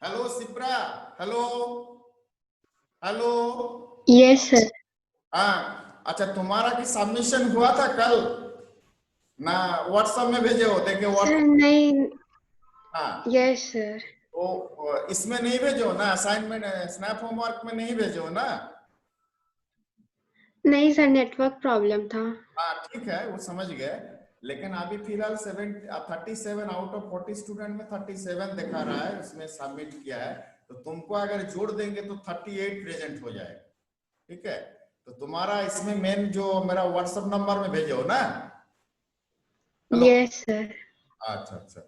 Hello Shipra, hello hello. Yes sir. हाँ अच्छा, तुम्हारा की सबमिशन हुआ था कल ना? व्हाट्सएप में भेजे हो, देखे सर व्हाट्सएप। नहीं। हाँ यस सर। तो इसमें नहीं भेजो ना, असाइनमेंट स्नैप होमवर्क में नहीं भेजो ना? नहीं सर, नेटवर्क प्रॉब्लम था। हाँ ठीक है, वो समझ गए। लेकिन अभी फिलहाल 37 आउट ऑफ 40 स्टूडेंट में 37 दिखा रहा है, उसमें सबमिट किया है। तो तुमको अगर जोड़ देंगे तो 38 प्रेजेंट हो जाएगा। ठीक है, तो तुम्हारा इसमें मेन जो मेरा व्हाट्सएप नंबर में भेजे हो ना? हेलो। Yes sir. अच्छा अच्छा,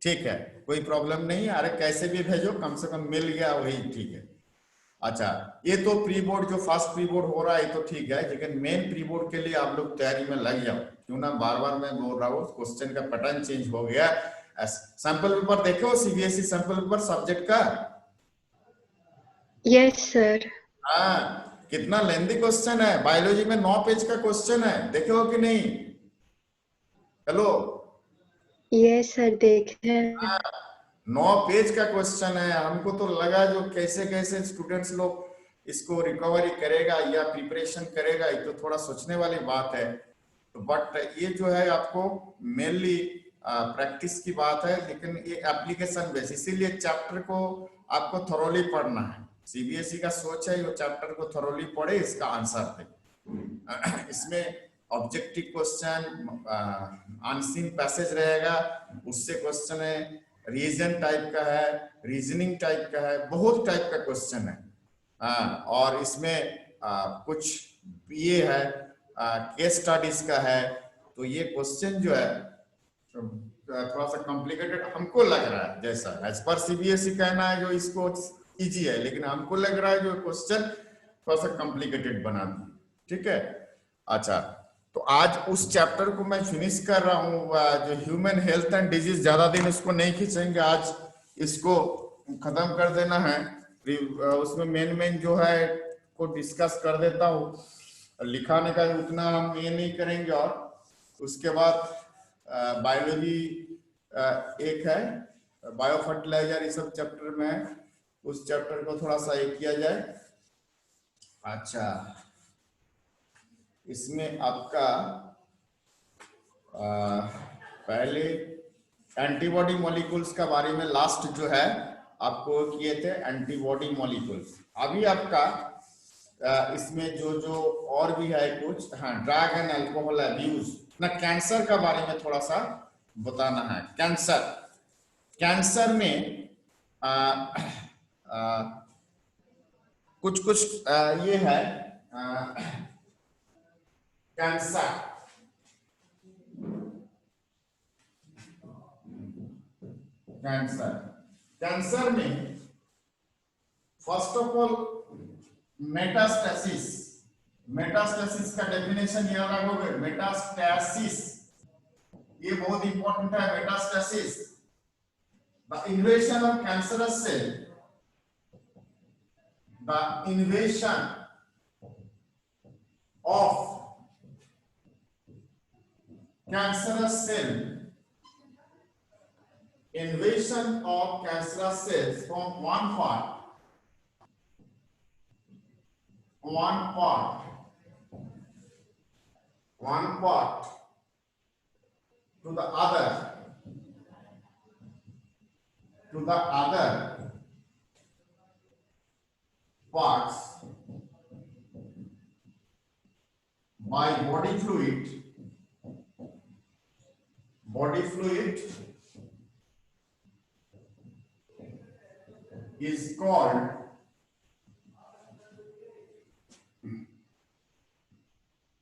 ठीक है, कोई प्रॉब्लम नहीं है। अरे कैसे भी भेजो, कम से कम मिल गया वही ठीक है। अच्छा, ये तो प्री बोर्ड जो फर्स्ट प्री बोर्ड हो रहा है तो ठीक है, लेकिन मेन प्री बोर्ड के लिए आप लोग तैयारी में लग जाओ। क्यों ना, बार बार मैं बोल रहा हूँ, क्वेश्चन का पैटर्न चेंज हो गया। सैंपल पेपर देखो, सीबीएसई सैंपल पेपर सब्जेक्ट का। Yes sir. हाँ, कितना लेंथी क्वेश्चन है। बायोलॉजी में 9 पेज का क्वेश्चन है, देखे हो कि नहीं? हेलो। यस सर, देखे। 9 पेज का क्वेश्चन है। हमको तो लगा जो कैसे कैसे स्टूडेंट्स लोग इसको रिकवरी करेगा या प्रिपरेशन करेगा, ये तो थोड़ा सोचने वाली बात है। तो बट ये जो है आपको मेनली प्रैक्टिस की बात है, लेकिन ये एप्लीकेशन बेस, इसीलिए चैप्टर को आपको थोरोली पढ़ना है। सीबीएसई का सोच है वो चैप्टर को थोरोली पढ़े, इसका आंसर दे। इसमें ऑब्जेक्टिव क्वेश्चन, अनसीन पैसेज रहेगा, उससे क्वेश्चन है, रीजन टाइप का है, रीजनिंग टाइप का है, बहुत टाइप का क्वेश्चन है। और इसमें कुछ ये है, केस स्टडीज का है। तो ये क्वेश्चन जो है थोड़ा सा कॉम्प्लिकेटेड हमको लग रहा है, जैसा एज पर सीबीएसई कहना है जो इसको इजी है, लेकिन हमको लग रहा है जो क्वेश्चन थोड़ा सा कॉम्प्लिकेटेड बना दिए। ठीक है, अच्छा, तो आज उस चैप्टर को मैं फिनिश कर रहा हूँ, जो ह्यूमन हेल्थ एंड डिजीज। ज्यादा दिन इसको नहीं खींचेंगे, आज इसको खत्म कर देना है। उसमें मेन जो है को डिस्कस कर देता हूँ, लिखाने का उतना हम ये नहीं करेंगे। और उसके बाद बायोलॉजी एक है, बायो फर्टिलाइजर, ये सब चैप्टर में है, उस चैप्टर को थोड़ा सा एक किया जाए। अच्छा, इसमें आपका पहले एंटीबॉडी मॉलिक्यूल्स का बारे में लास्ट जो है आपको किए थे, एंटीबॉडी मॉलिक्यूल्स। अभी आपका इसमें जो जो और भी है कुछ, हाँ, ड्रग एंड अल्कोहल अब्यूज ना, कैंसर का बारे में थोड़ा सा बताना है। कैंसर, कैंसर में आ, आ, कुछ कुछ ये है, कैंसर, कैंसर कैंसर में first of all metastasis. Metastasis का डेफिनेशन याद रखोगे, मेटास्टेसिस ये बहुत इंपॉर्टेंट है। Metastasis, the invasion of cancerous cell, the invasion of cancerous cell, invasion of cancerous cells from one part to the other parts by body fluid is called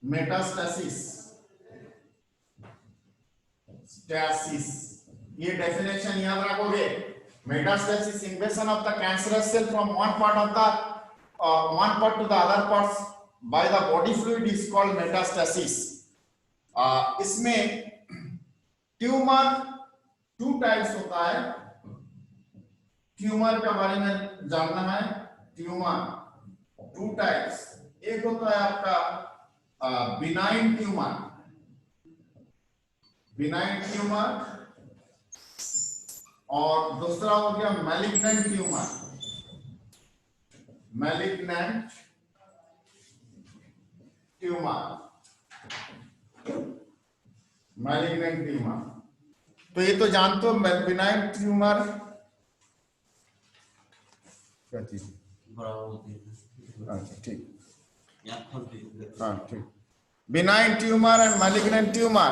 metastasis. Stasis, ये definition याद रखोगे। Metastasis, invasion of the cancerous cell from one part to the other parts by the body fluid is called metastasis. इसमें tumour 2 types होता है। Tumour के बारे में जानना है। ट्यूमर 2 टाइप्स, एक होता है आपका बिनाइन ट्यूमर और दूसरा हो गया malignant tumour, malignant tumour, malignant tumour. तो ये तो जानते हो बिनाइन ट्यूमर क्या चीज, अच्छा ठीक, हाँ ठीक। Benign tumour and malignant tumour,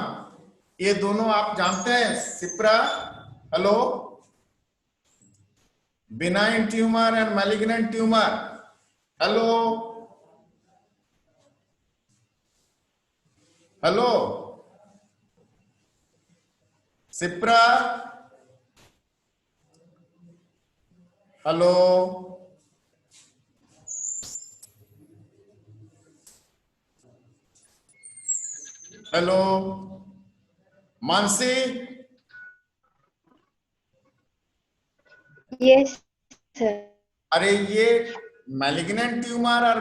ये दोनों आप जानते हैं Shipra, hello, benign tumour and malignant tumour, hello hello Shipra, hello hello Mansi, Yes, sir. अरे ये मैलिग्नेंट ट्यूमर और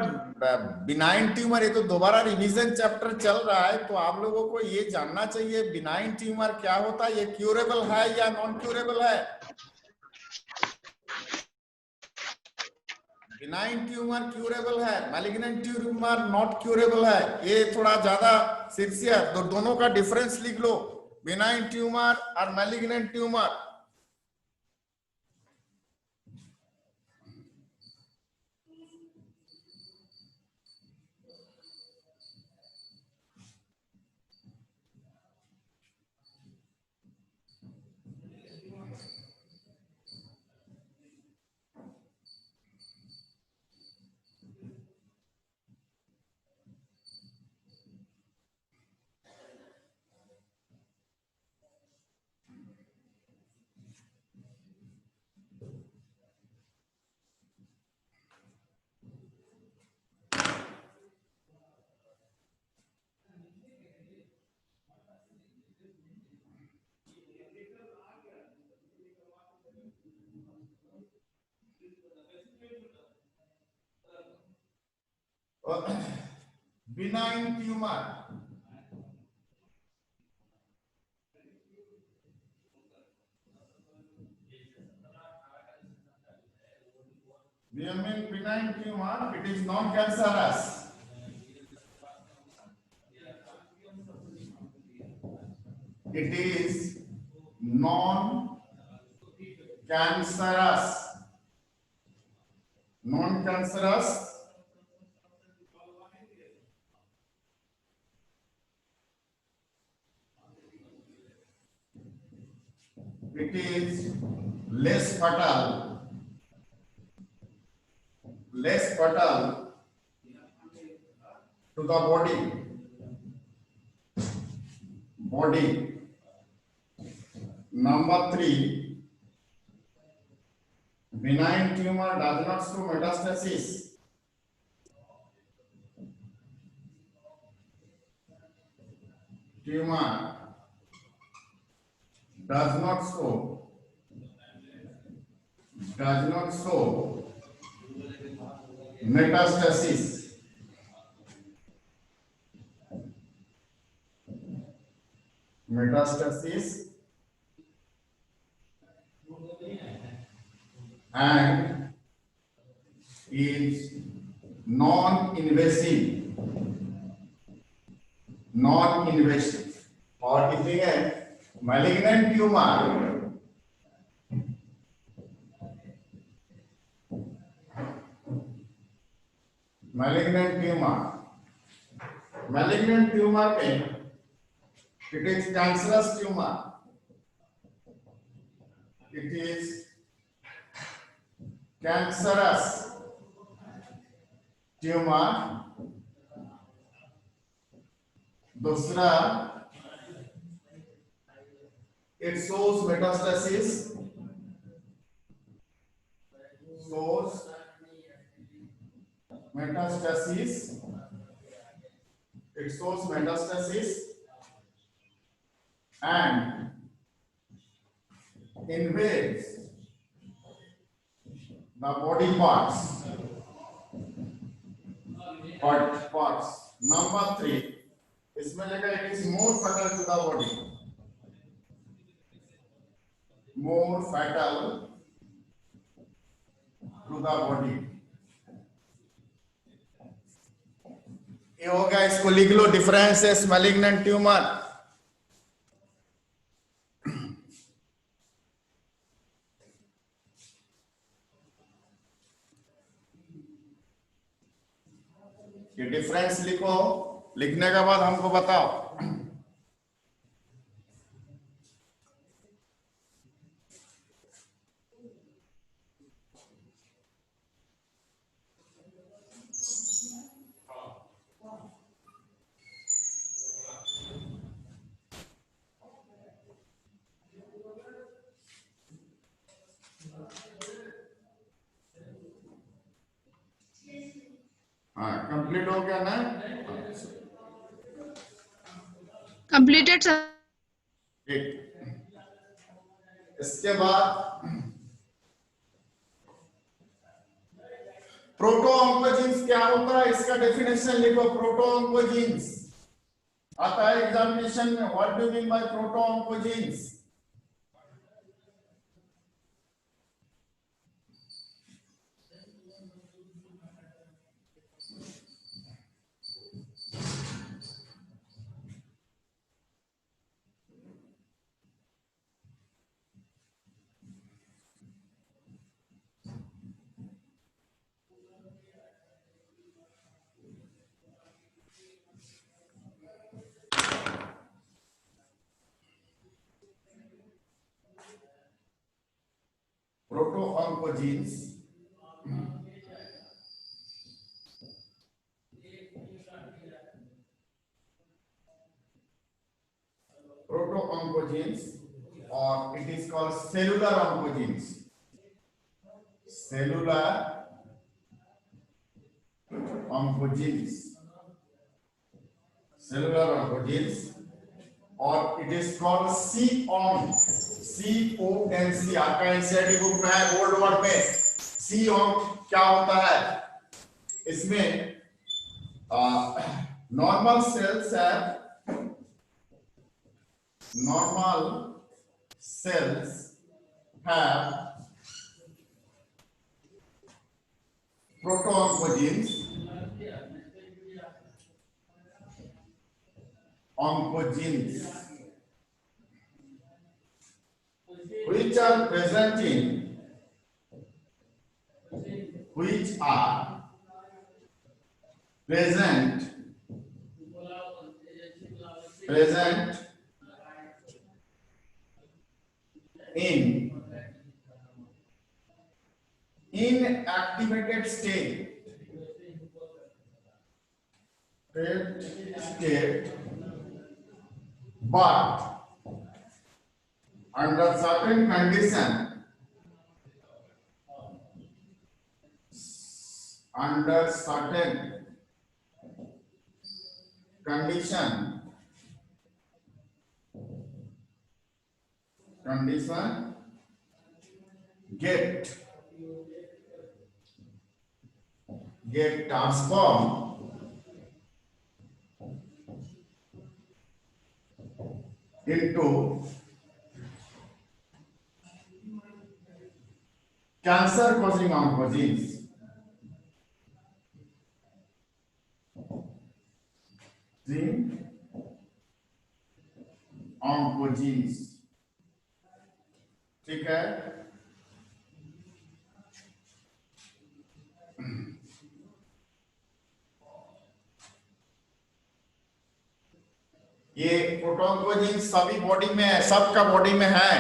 बिनाइन ट्यूमर, ये तो दोबारा रिवीजन चैप्टर चल रहा है, तो आप लोगों को ये जानना चाहिए बिनाइन ट्यूमर क्या होता है, ये क्यूरेबल है या नॉन क्यूरेबल है। बिनाइन ट्यूमर क्यूरेबल है, मैलिग्नेंट ट्यूमर नॉट क्यूरेबल है, ये थोड़ा ज्यादा सिंसियर, तो दोनों का डिफरेंस लिख लो, बिनाइन ट्यूमर और malignant tumour. Benign tumor, we mean benign tumor, it is non-cancerous. It is non-cancerous. Non-cancerous. It is less fatal to the body. Number 3, benign tumor does not show metastasis. Tumor does not show metastasis. And is non-invasive. और कितनी है malignant tumor, malignant tumor में it is cancerous tumor. It is cancerous tumor. दूसरा, it shows metastasis. It shows metastasis and invades the body parts. Number 3, इसमें लिखा it is more fatal to the body. more fatal to the body. ये होगा, इसको लिख लो, differences malignant tumour. ये difference लिखो, लिखने के बाद हमको बताओ। हाँ, कंप्लीट हो गया ना? Completed sir. ठीक, इसके बाद प्रोटो ऑन्कोजीन्स क्या होता है, इसका डेफिनेशन लिखो। प्रोटो ऑन्कोजीन्स आता है एग्जामिनेशन में। What do you mean by proto oncogenes? Proto oncogenes proto-oncogenes, or it is called cellular oncogenes. Cellular oncogenes. Cellular oncogenes, or it is called C-onc. C-O-N-C. आपका NCERT book में है, bold word में। C-onc क्या होता है? इसमें normal sales है, normal cells have proto-oncogenes, oncogenes, which are present in inactivated state, but under certain condition, condition get transformed into cancer causing oncogenes. oncogenes, ठीक है? ये प्रोटोऑन्कोजीन सभी बॉडी में है, सबका बॉडी में है।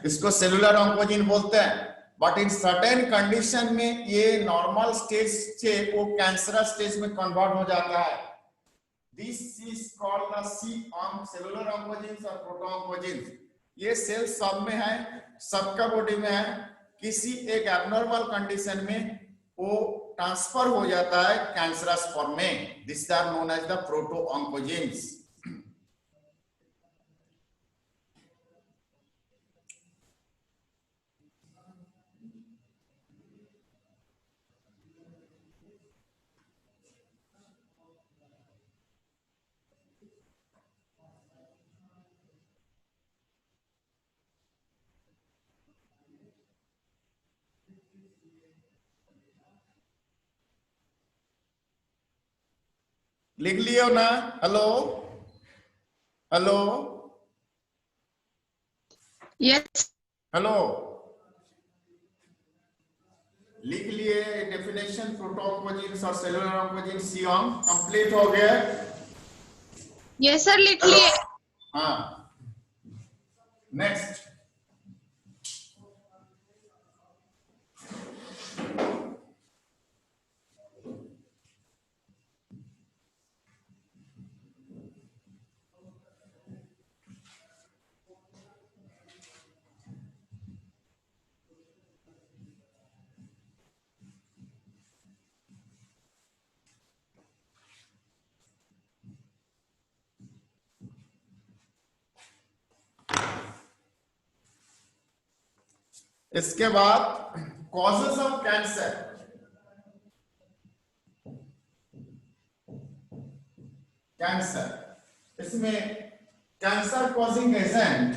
इसको सेलुलर ऑन्कोजीन बोलते हैं, बट इन सर्टेन कंडीशन में ये नॉर्मल स्टेज से वो कैंसरस स्टेज में कन्वर्ट हो जाता है। This is called the C-onc, cellular oncogenes और प्रोटोऑन्कोजीन्स। ये सेल सब में है, सबका बॉडी में है। किसी एक एबनॉर्मल कंडीशन में वो ट्रांसफर हो जाता है कैंसरस फॉर्म में। This are known as the protooncogenes. लिख लियो ना? Hello hello Yes. हेलो, लिख लिए डेफिनेशन प्रोटोन और सेलुलर ऑन्कोजीन सियोम कंप्लीट हो गया? Yes, sir. लिख हेलो, लिए. हाँ, नेक्स्ट। इसके बाद कॉजेस ऑफ कैंसर। कैंसर, इसमें cancer causing agent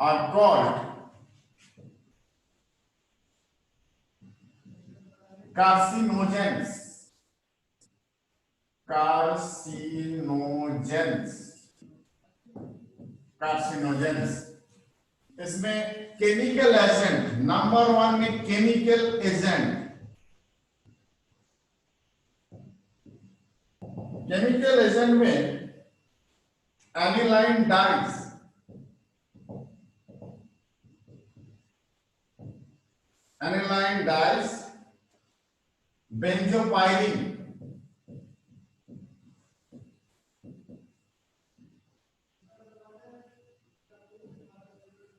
are called carcinogens. Carcinogens, carcinogens. इसमें केमिकल एजेंट, नंबर 1 में केमिकल एजेंट। केमिकल एजेंट में एनिलाइन डाइज, एनिलाइन डाइज, बेंजोपाइरिन,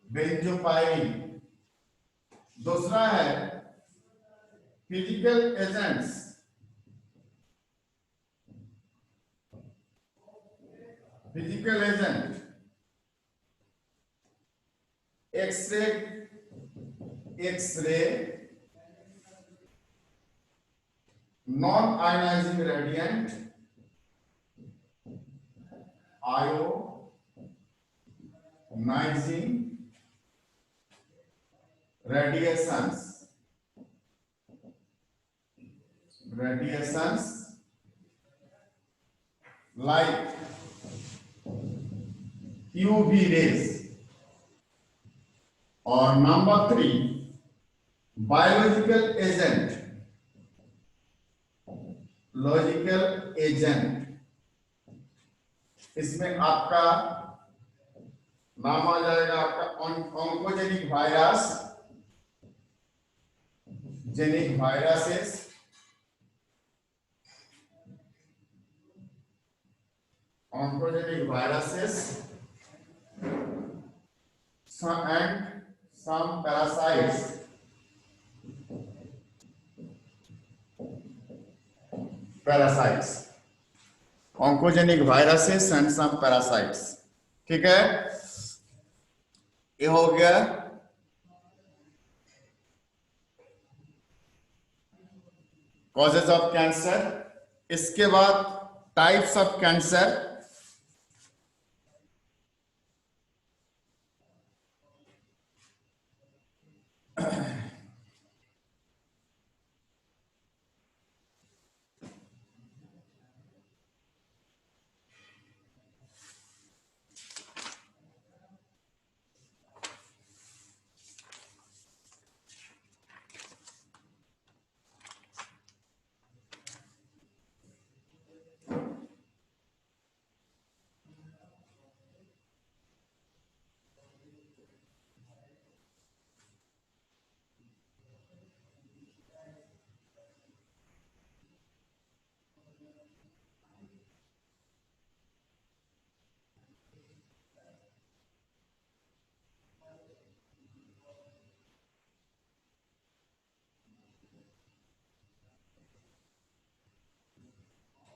बेंजोपाइरिन। दूसरा है physical agents, physical agent x ray, x ray, non ionising radiant, ionising radiations, radiations like UV rays। और नंबर 3 biological agent, logical agent. इसमें आपका नाम आ जाएगा आपका oncogenic virus, genic viruses, oncogenic viruses, and some parasites, oncogenic viruses and some parasites। ठीक है, ये हो गया कॉजेज ऑफ कैंसर। इसके बाद टाइप्स ऑफ कैंसर।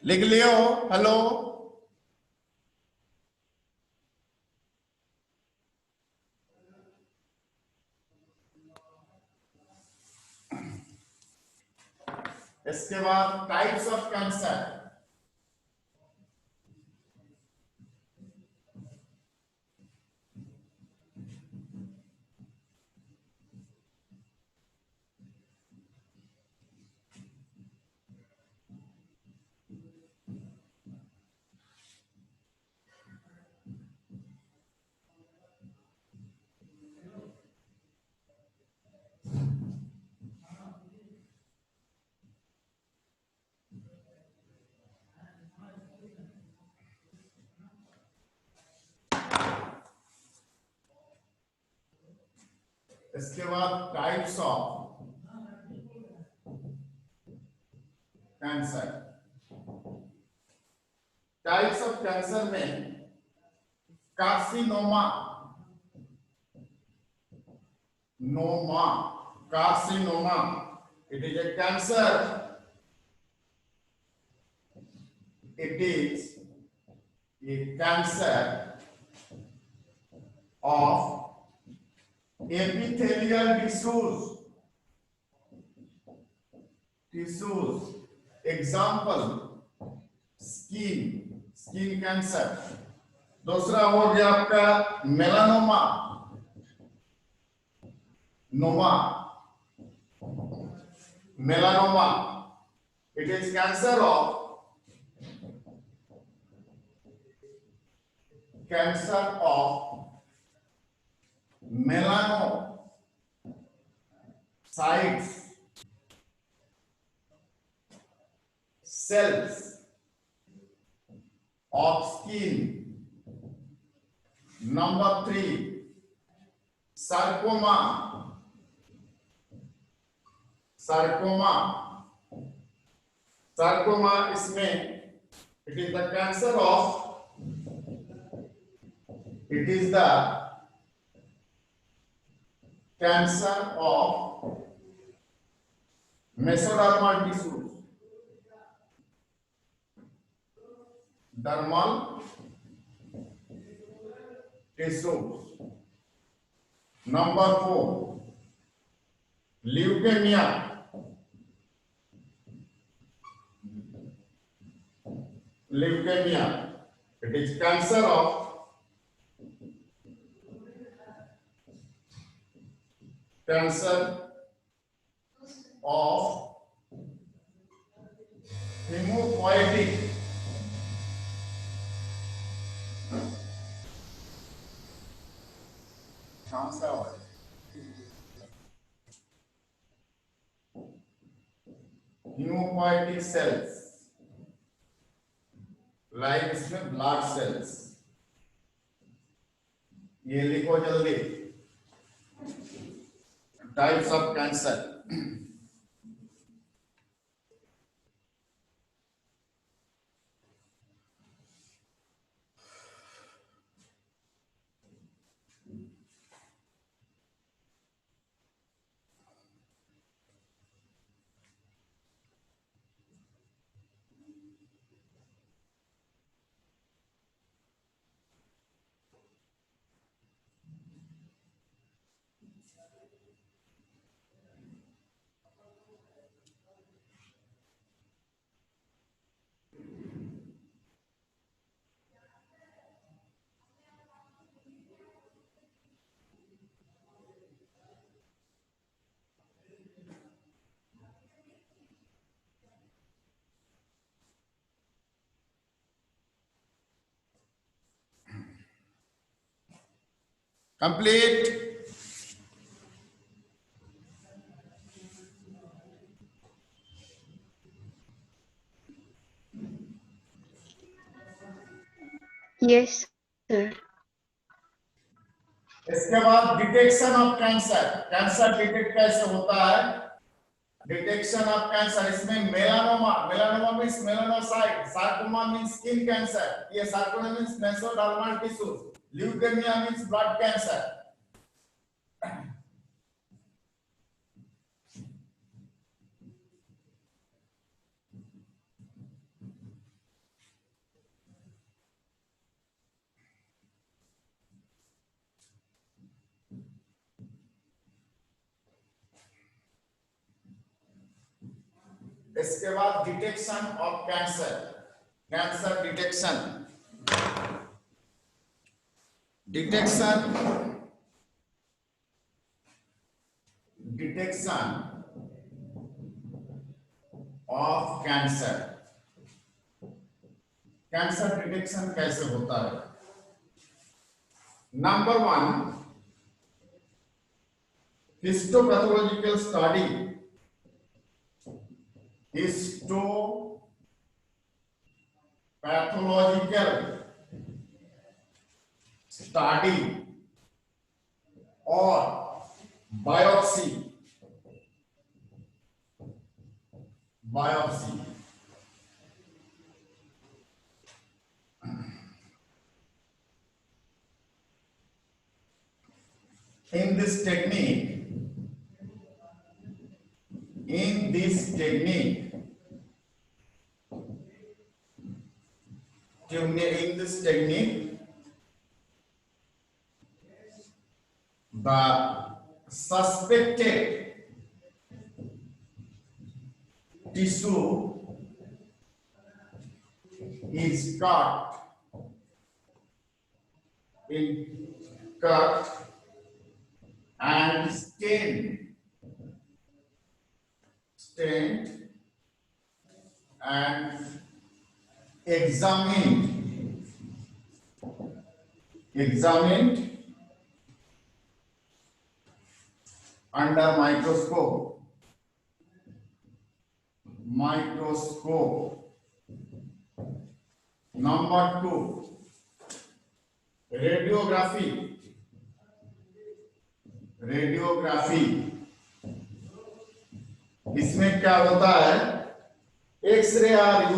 लिख लियो? हेलो, इसके बाद टाइप्स ऑफ कैंसर। इसके बाद types of cancer. Types of cancer में carcinoma, carcinoma, it is a cancer. It is a cancer of epithelial tissues. Example, skin cancer. दूसरा हो गया आपका melanoma, melanoma. It is cancer of melanocytes, cells of skin. Number 3, sarcoma. Sarcoma इसमें it is the cancer of mesodermal tissues. Dermal tissues. Number 4, leukemia. It is cancer of hemopoietic cells, like इसमें blood cells. ये लिखो जल्दी. Types of cancer. Complete. Yes, sir. इसके बाद detection of cancer. Cancer detect कैसे होता है? Detection of cancer इसमें melanoma means melanocyte, sarcoma means skin cancer, ये sarcoma means mesodermal tissues, leukaemia means blood cancer. इसके बाद detection of cancer detection of cancer detection कैसे होता है? Number 1, histopathological study. Histopathological study or biopsy, biopsy. In this technique, in this technique, the suspected tissue is cut and stained and examined under microscope. Number 2, radiography. इसमें क्या होता है, x ray are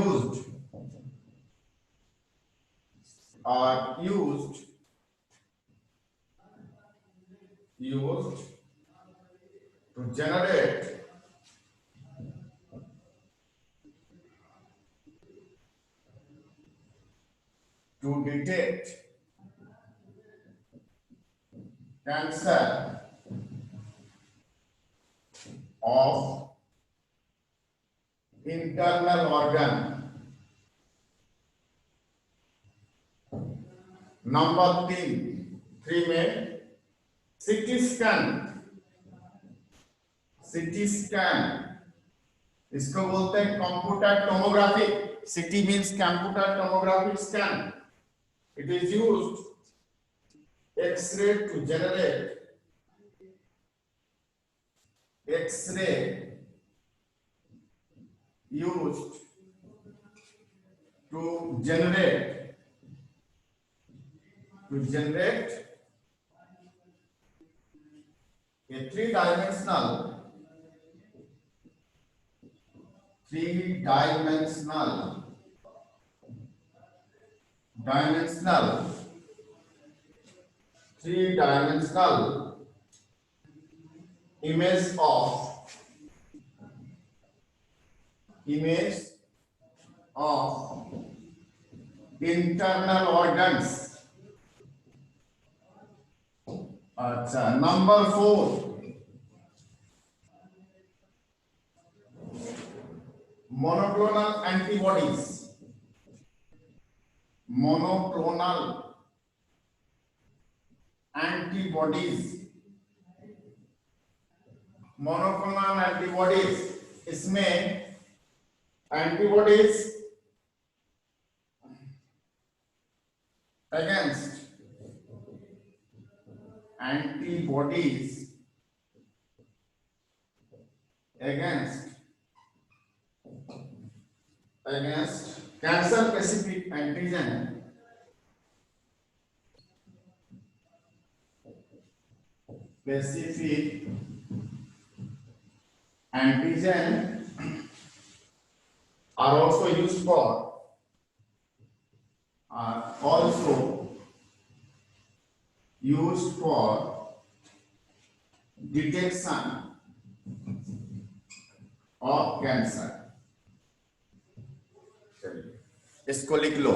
used to generate to detect cancer of internal organ. Number 3 में CT scan, इसको बोलते हैं computer tomography. CT means computer tomography scan. It is used X-ray to generate a three-dimensional image of internal organs. अच्छा, number 4, monoclonal antibodies. Monoclonal antibodies, इसमें antibodies against cancer specific antigen are also used for detection of cancer. इसको लिख लो.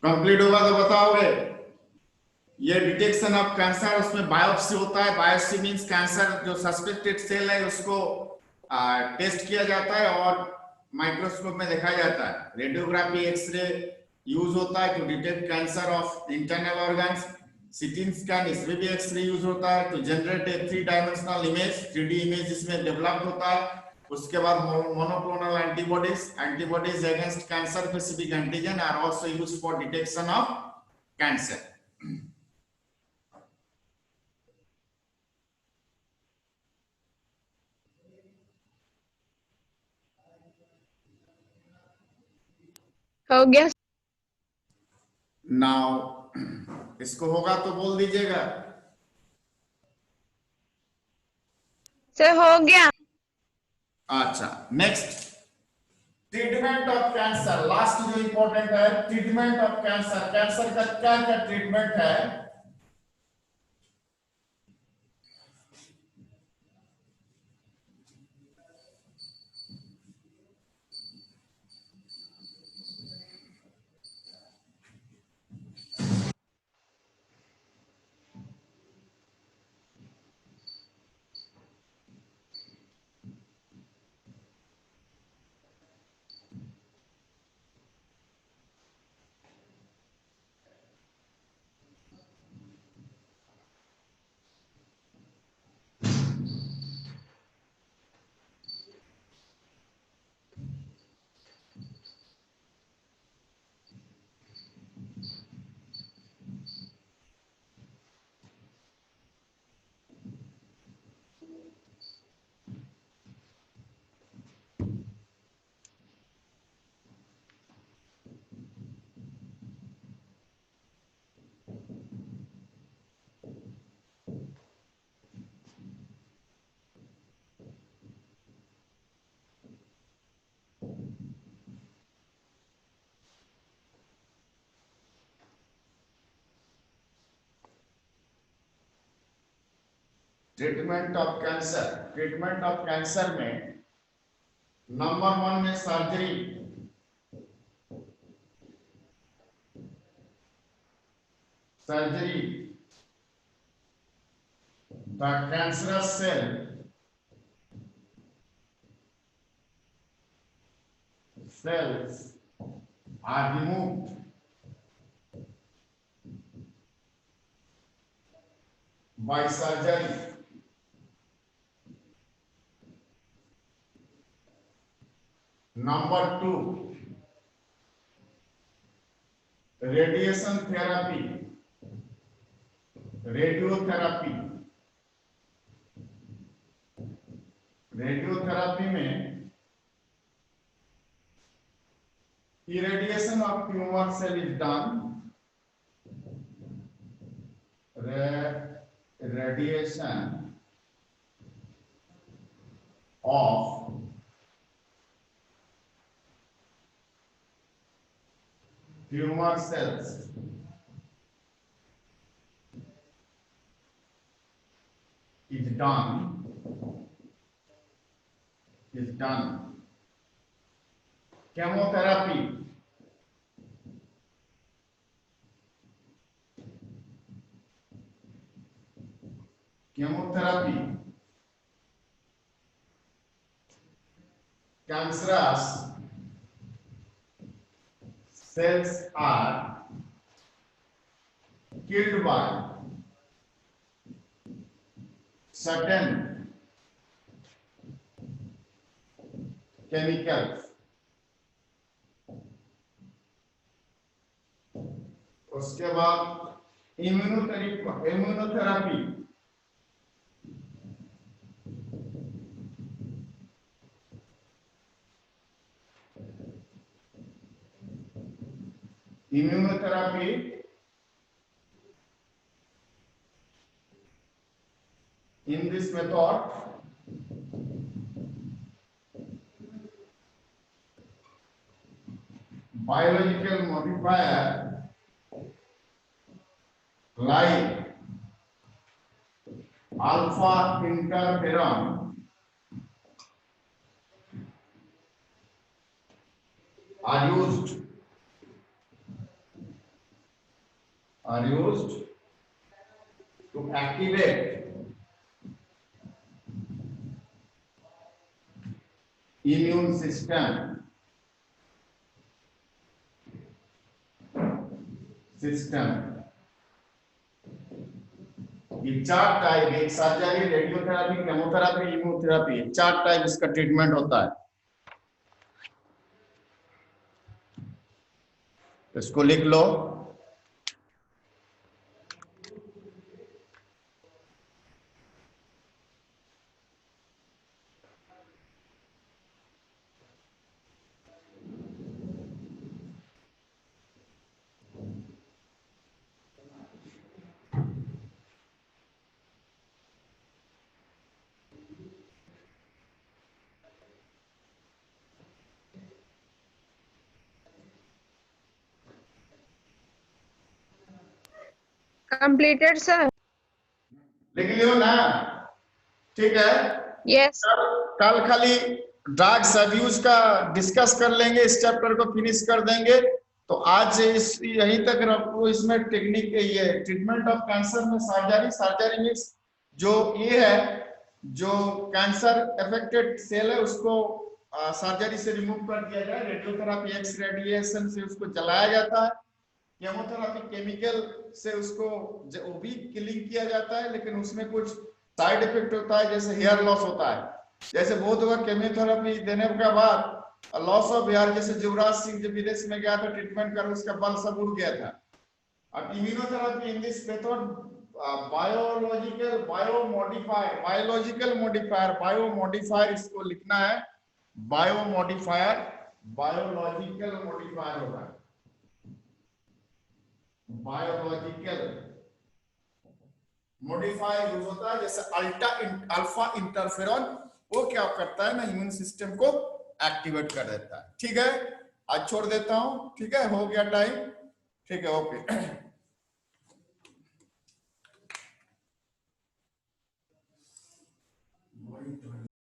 Complete होगा तो बताओगे। ये detection of cancer, उसमें biopsy होता है। बायोप्सी मींस कैंसर जो सस्पेक्टेड सेल है उसको टेस्ट किया जाता है और माइक्रोस्कोप में देखा जाता है। रेडियोग्राफी, एक्सरे यूज होता है to detect cancer of internal organs. CT scan, इसमें भी एक्सरे यूज होता है to generate a 3 dimensional image, 3D image इसमें डेवलप होता है। उसके बाद monoclonal antibodies against cancer specific antigen are also used for detection of cancer. हो गया नाउ इसको होगा तो बोल दीजिएगा। सर, हो गया। अच्छा, next treatment of cancer. Last जो इंपॉर्टेंट है, ट्रीटमेंट ऑफ कैंसर। कैंसर का क्या क्या ट्रीटमेंट है? Treatment of cancer. Treatment of cancer में नंबर 1 में surgery. Surgery the cancerous cells are removed by surgery. Number 2, radiation therapy. Radiotherapy. Radiotherapy में irradiation of tumor cell is done. Radiation of tumor cells is done. Chemotherapy. Chemotherapy. Cancerous cells are killed by certain chemicals. उसके बाद immunotherapy. Immunotherapy in this method biological modifier like alpha interferon are used are used to activate immune system ये चार type, एक surgery, radiotherapy, chemotherapy, immunotherapy, चार type इसका treatment होता है। इसको लिख लो। Completed, sir. लिख लियो ना, ठीक है। Yes. कल खाली ड्रग्स अब्यूज का डिस्कस कर लेंगे, इस चैप्टर को फिनिश कर देंगे। तो आज इस यहीं तक रखो। इसमें टेक्निक ये ट्रीटमेंट ऑफ कैंसर में सर्जरी मींस जो ये है, जो कैंसर अफेक्टेड सेल है उसको सर्जरी से रिमूव कर दिया जाए। रेडियोथेरेपी एक्स रेडिएशन से उसको जलाया जाता है। केमोथेरेपी केमिकल से उसको वो भी किलिंग किया जाता है, लेकिन उसमें कुछ साइड इफेक्ट होता है, जैसे हेयर लॉस होता है। जैसे बहुत हुआ केमोथेरेपी देने के बाद लॉस ऑफ हेयर, जैसे युवराज सिंह जब विदेश में गया था ट्रीटमेंट कर, उसका बाल सब उड़ गया था। अब इम्यूनोथेरेपी इन दिस मेथड बायोमोडिफायर इसको लिखना है। बायोमोडिफायर बायोलॉजिकल मोडिफायर होगा, बायोलॉजिकल मॉडिफायर यूज होता है। जैसे अल्फा इंटरफेरॉन, वो क्या करता है ना, इम्यून सिस्टम को एक्टिवेट कर देता है। ठीक है, आज छोड़ देता हूं। ठीक है, हो गया टाइम। ठीक है, ओके।